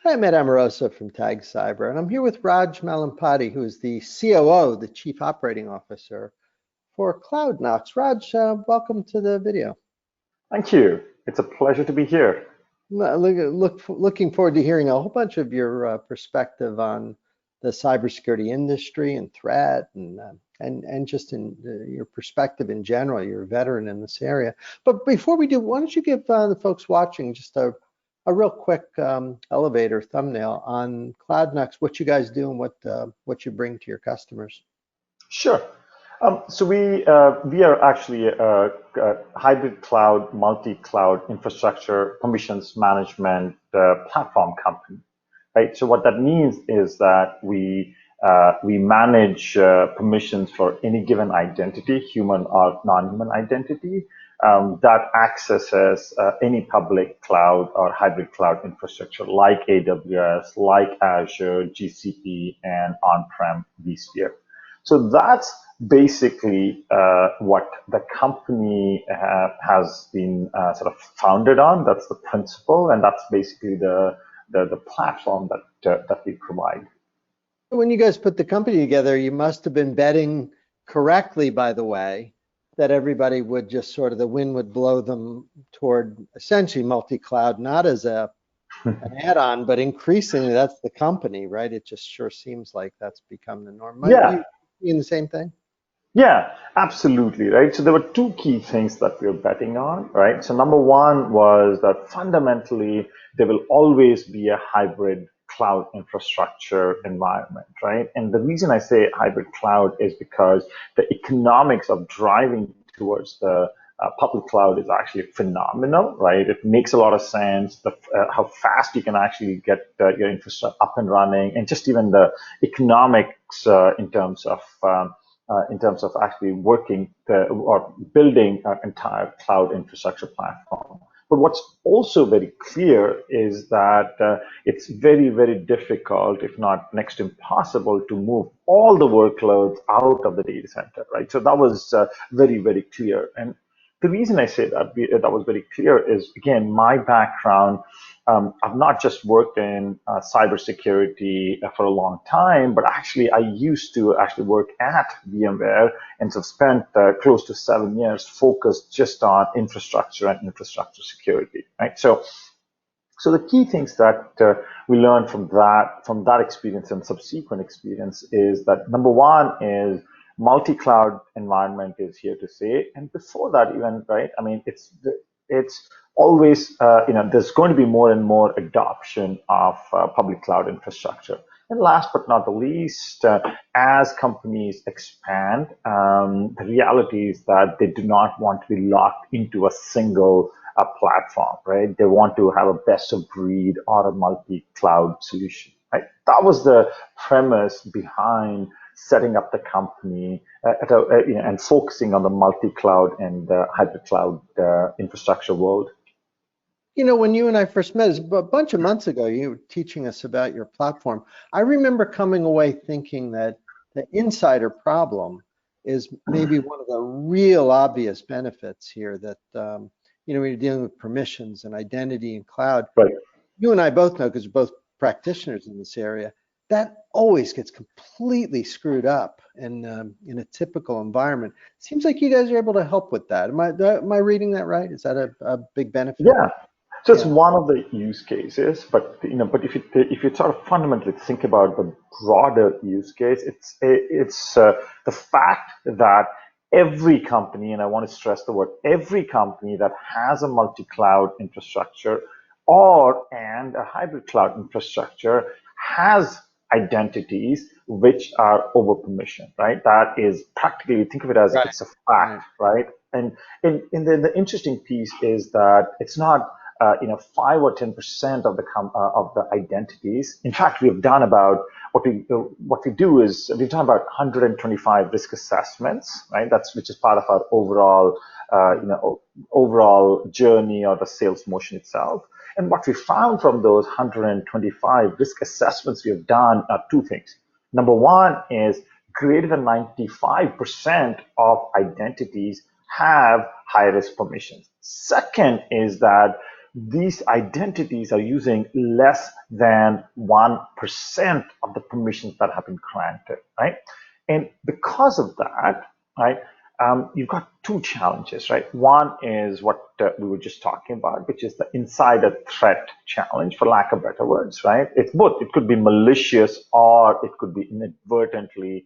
I'm Ed Amoroso from Tag Cyber, and I'm here with Raj Mallempati, who is the COO, the Chief Operating Officer for CloudKnox. Raj, welcome to the video. Thank you. It's a pleasure to be here. Looking forward to hearing a whole bunch of your perspective on the cybersecurity industry and threat, and just in your perspective in general. You're a veteran in this area. But before we do, why don't you give the folks watching just a real quick elevator thumbnail on CloudKnox, what you guys do and what you bring to your customers. Sure. So we are actually a hybrid cloud, multi-cloud infrastructure permissions management platform company, right? So what that means is that we manage permissions for any given identity, human or non-human identity, that accesses any public cloud or hybrid cloud infrastructure like AWS, like Azure, GCP, and on-prem vSphere. So that's basically what the company has been sort of founded on. That's the principle, and that's basically the platform that we provide. When you guys put the company together, you must have been betting correctly, by the way, that everybody would just sort of, the wind would blow them toward essentially multi-cloud, not as an add-on, but increasingly that's the company, right? It just sure seems like that's become the norm. Yeah. You the same thing? Yeah, absolutely, right? So there were two key things that we were betting on, right? So number one was that fundamentally there will always be a hybrid cloud infrastructure environment, right? And the reason I say hybrid cloud is because the economics of driving towards the public cloud is actually phenomenal, right? It makes a lot of sense, how fast you can actually get your infrastructure up and running, and just even the economics in terms of actually working or building an entire cloud infrastructure platform. But what's also very clear is that it's very, very difficult, if not next to impossible, to move all the workloads out of the data center, right? So that was very, very clear. And the reason I say that was very clear is, again, my background. I've not just worked in cybersecurity for a long time, but actually I used to actually work at VMware and so spent close to 7 years focused just on infrastructure and infrastructure security, right? So the key things that we learned from that experience and subsequent experience is that number one is multi-cloud environment is here to stay, and before that even, right? I mean, it's always, there's going to be more and more adoption of public cloud infrastructure. And last but not the least, as companies expand, the reality is that they do not want to be locked into a single platform, right? They want to have a best of breed or a multi-cloud solution, right? That was the premise behind setting up the company and focusing on the multi-cloud and hybrid cloud infrastructure world. You know, when you and I first met, it was a bunch of months ago, you were teaching us about your platform. I remember coming away thinking that the insider problem is maybe one of the real obvious benefits here, that, when you're dealing with permissions and identity and cloud, right. You and I both know, because we're both practitioners in this area, that always gets completely screwed up in a typical environment. Seems like you guys are able to help with that. Am I reading that right? Is that a big benefit? Yeah. So it's one of the use cases, but if you sort of fundamentally think about the broader use case, it's the fact that every company, and I want to stress the word every company that has a multi-cloud infrastructure and a hybrid cloud infrastructure has identities which are over permission, right? That is practically, think of it as it's a fact, right? And the interesting piece is that it's not 5 or 10% of the identities. In fact, we've done about what we do is we've done about 125 risk assessments, right? Which is part of our overall journey or the sales motion itself. And what we found from those 125 risk assessments we have done are two things. Number one is greater than 95% of identities have high risk permissions. Second is that these identities are using less than 1% of the permissions that have been granted, right? And because of that, right, you've got two challenges, right? One is what we were just talking about, which is the insider threat challenge, for lack of better words, right? It's both. It could be malicious or it could be inadvertently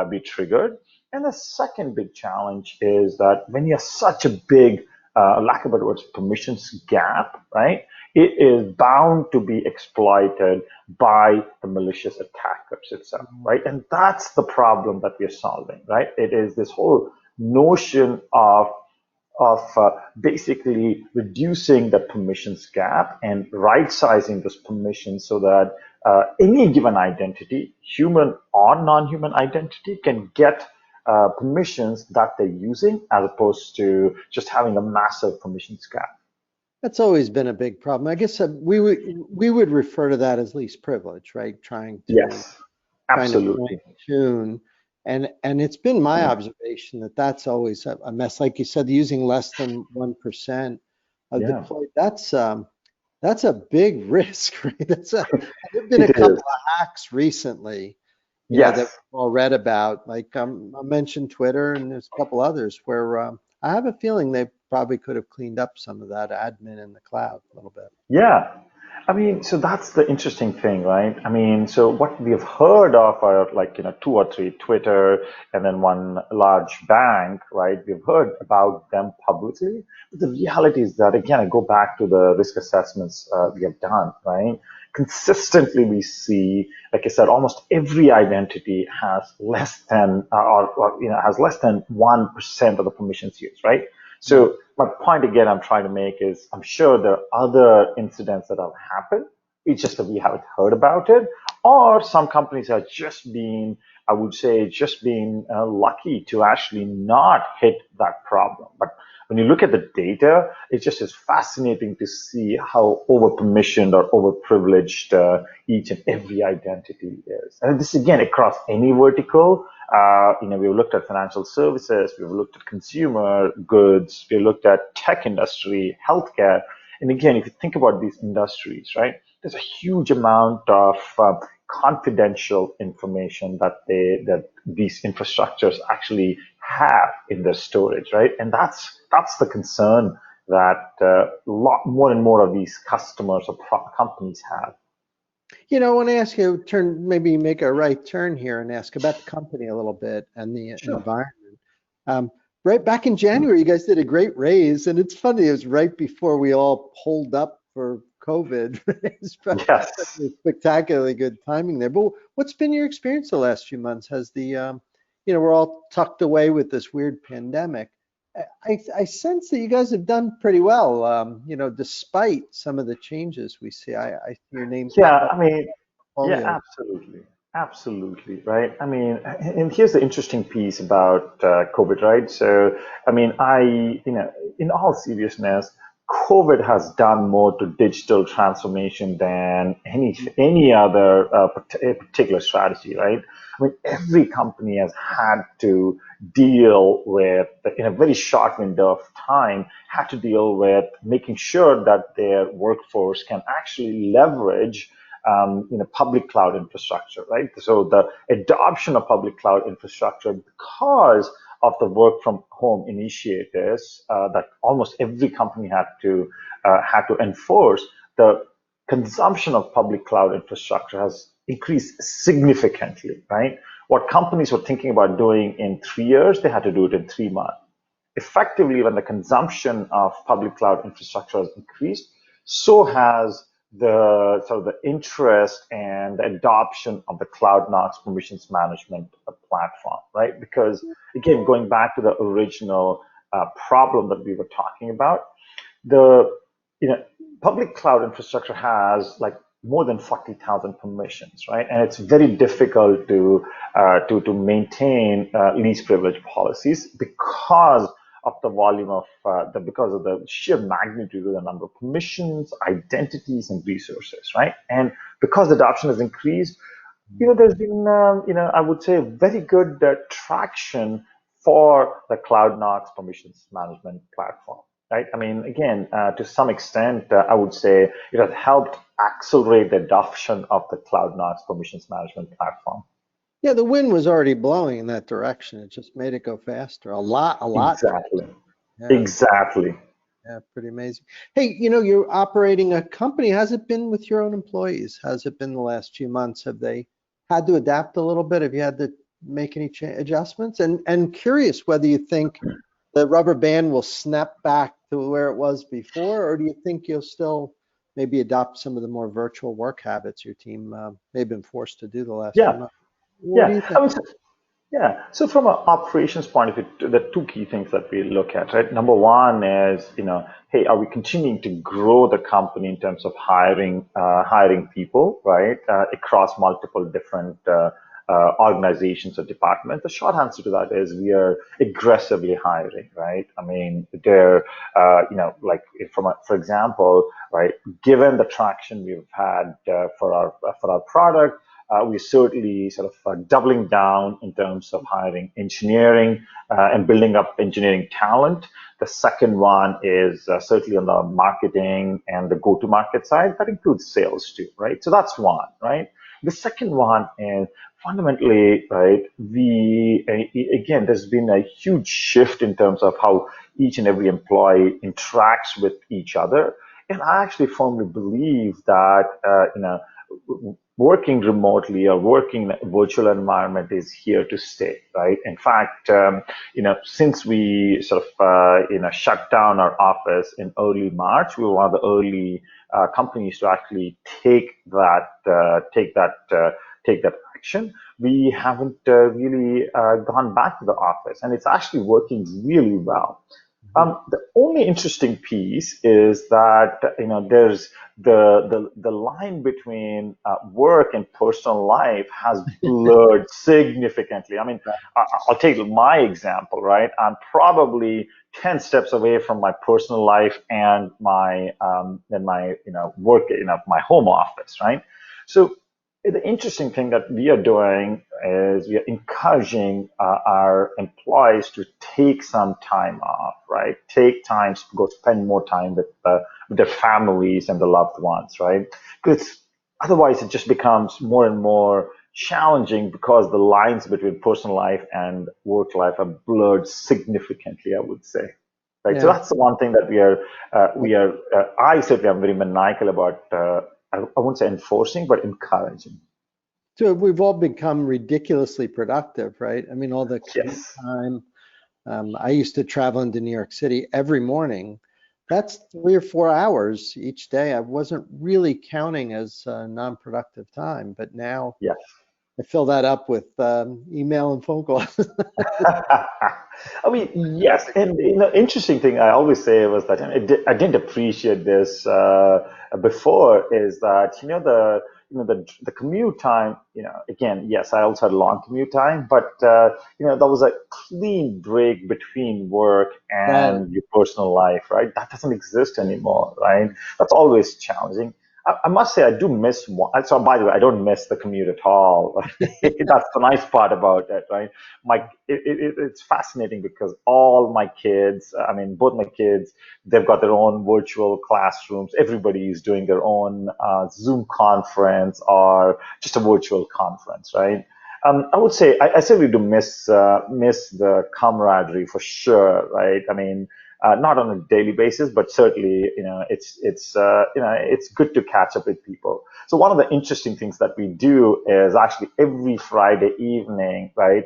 be triggered. And the second big challenge is that when you're such a big, lack of better words, permissions gap, right? It is bound to be exploited by the malicious attackers itself, right? And that's the problem that we're solving, right? It is this whole notion of basically reducing the permissions gap and right sizing those permissions so that any given identity, human or non-human identity, can get permissions that they're using as opposed to just having a massive permissions gap. That's always been a big problem. I guess we would refer to that as least privilege, right? Yes, Trying to fine absolutely. tune. And it's been my observation that that's always a mess. Like you said, using less than 1% of Yeah, deployed, that's a big risk, right? There've been a it couple is. of hacks recently, that Yes. we've all read about. Like I mentioned Twitter, and there's a couple others where I have a feeling they probably could have cleaned up some of that admin in the cloud a little bit. Yeah. I mean, so that's the interesting thing, right? I mean, so what we have heard of are like, two or three Twitter and then one large bank, right? We've heard about them publicly. But the reality is that, again, I go back to the risk assessments we have done, right? Consistently, we see, like I said, almost every identity has less than, has less than 1% of the permissions used, right? Right. So my point again I'm trying to make is I'm sure there are other incidents that have happened. It's just that we haven't heard about it. Or some companies are just being, I would say, just being lucky to actually not hit that problem. But when you look at the data, it just is fascinating to see how over-permissioned or over-privileged each and every identity is. And this again across any vertical. We've looked at financial services, we've looked at consumer goods, we've looked at tech industry, healthcare. And again, if you think about these industries, right, there's a huge amount of confidential information that these infrastructures actually have in their storage, right? And that's the concern that a lot more and more of these customers or companies have. I want to ask you, maybe make a right turn here and ask about the company a little bit and the Sure. environment. Um, right back in January, you guys did a great raise, and it's funny, it was right before we all pulled up for COVID. It's Yes. spectacularly good timing there. But what's been your experience the last few months? Has we're all tucked away with this weird pandemic. I sense that you guys have done pretty well, despite some of the changes we see. I see your name pop Yeah, up I mean, in yeah, portfolios. absolutely. Absolutely, right? I mean, and here's the interesting piece about COVID, right? So, I mean, in all seriousness, COVID has done more to digital transformation than any other particular strategy, right? I mean, every company has had to deal with, in a very short window of time, had to deal with making sure that their workforce can actually leverage public cloud infrastructure, right? So the adoption of public cloud infrastructure because of the work from home initiatives that almost every company had to enforce, the consumption of public cloud infrastructure has increased significantly, right? What companies were thinking about doing in 3 years, they had to do it in 3 months. Effectively, when the consumption of public cloud infrastructure has increased, so has the sort of the interest and the adoption of the CloudKnox permissions management platform, right? Because again, going back to the original problem that we were talking about, the you know public cloud infrastructure has like more than 40,000 permissions, right? And it's very difficult to maintain least privilege policies because of the volume of because of the sheer magnitude of the number of permissions, identities, and resources, right? And because adoption has increased, there's been I would say very good traction for the CloudKnox permissions management platform. right? I mean, again, to some extent, I would say it has helped accelerate the adoption of the CloudKnox permissions management platform. Yeah, the wind was already blowing in that direction. It just made it go faster, a lot Exactly. faster. Yeah, Exactly. yeah, pretty amazing. Hey, you're operating a company. Has it been with your own employees? Has it been the last few months? Have they had to adapt a little bit? Have you had to make any adjustments? And curious whether you think the rubber band will snap back to where it was before, or do you think you'll still maybe adopt some of the more virtual work habits your team may have been forced to do the last few Yeah. months? What do Yeah. you think? I mean, yeah. So from an operations point of view, the two key things that we look at, right? Number one is, hey, are we continuing to grow the company in terms of hiring people, right, across multiple different organizations or departments? The short answer to that is we are aggressively hiring, right? I mean, like for example, right, given the traction we've had for our product, we're certainly sort of doubling down in terms of hiring engineering and building up engineering talent. The second one is certainly on the marketing and the go-to-market side. That includes sales too, right? So that's one, right? The second one is fundamentally, right, again, there's been a huge shift in terms of how each and every employee interacts with each other. And I actually firmly believe that, working remotely or working in a virtual environment is here to stay, right? In fact, since we sort of, shut down our office in early March, we were one of the early companies to actually take that action. We haven't really gone back to the office, and it's actually working really well. The only interesting piece is that there's the line between work and personal life has blurred significally. I mean, I'll take my example, right? I'm probably 10 steps away from my personal life and my work, my home office, right? So the interesting thing that we are doing is we are encouraging our employees to take some time off, right? Take time to go spend more time with their families and the loved ones, right? Because otherwise it just becomes more and more challenging because the lines between personal life and work life are blurred significantly, I would say. Right. So Yeah. that's the one thing that I certainly am very maniacal about, I won't say enforcing, but encouraging. So we've all become ridiculously productive, right? I mean, all the commute Yes. time. I used to travel into New York City every morning. That's 3 or 4 hours each day. I wasn't really counting as non-productive time, but now Yes. I fill that up with email and phone calls. I mean, yes, and interesting thing I always say was that, and I didn't appreciate this before, is that the commute time. Again, yes, I also had long commute time, but there was a clean break between work Right. and your personal life, right? That doesn't exist anymore, right? That's always challenging. I must say I do miss one. So by the way, I don't miss the commute at all. That's the nice part about it, right? It's fascinating because all my kids, I mean, both my kids, they've got their own virtual classrooms. Everybody is doing their own Zoom conference or just a virtual conference, right? I would say I certainly do miss the camaraderie for sure, right? I mean, not on a daily basis, but certainly, it's good to catch up with people. So one of the interesting things that we do is actually every Friday evening, right?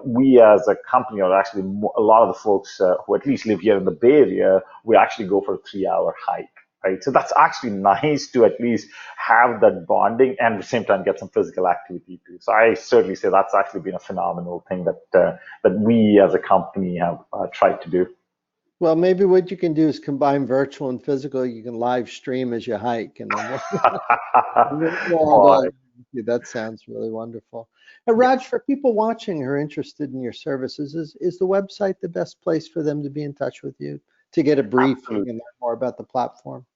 We as a company, or actually a lot of the folks who at least live here in the Bay Area, we actually go for a 3-hour hike. Right. So that's actually nice to at least have that bonding and at the same time get some physical activity too. So I certainly say that's actually been a phenomenal thing that we as a company have tried to do. Well, maybe what you can do is combine virtual and physical. You can live stream as you hike, and then we'll all Boy, go. That sounds really wonderful. yeah. Raj, for people watching who are interested in your services, is the website the best place for them to be in touch with you to get a brief and Absolutely. learn more about the platform?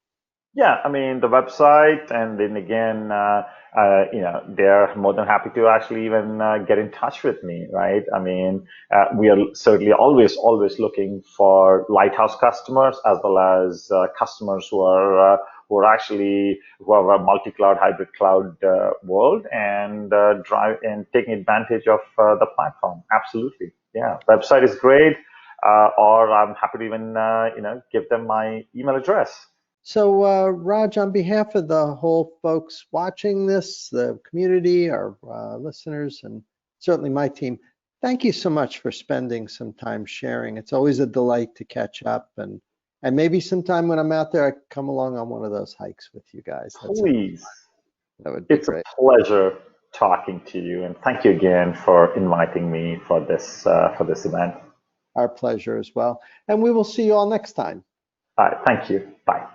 Yeah, I mean the website, and then again, they're more than happy to actually even get in touch with me, right? I mean, we are certainly always looking for lighthouse customers as well as customers who are actually who have a multi-cloud, hybrid cloud world and drive and taking advantage of the platform. Absolutely, yeah. Website is great, or I'm happy to even give them my email address. So, Raj, on behalf of the whole folks watching this, the community, our listeners, and certainly my team, thank you so much for spending some time sharing. It's always a delight to catch up, and maybe sometime when I'm out there, I come along on one of those hikes with you guys. Please. That would be It's a great. pleasure talking to you, and thank you again for inviting me for this event. Our pleasure as well. And we will see you all next time. All right, thank you. Bye.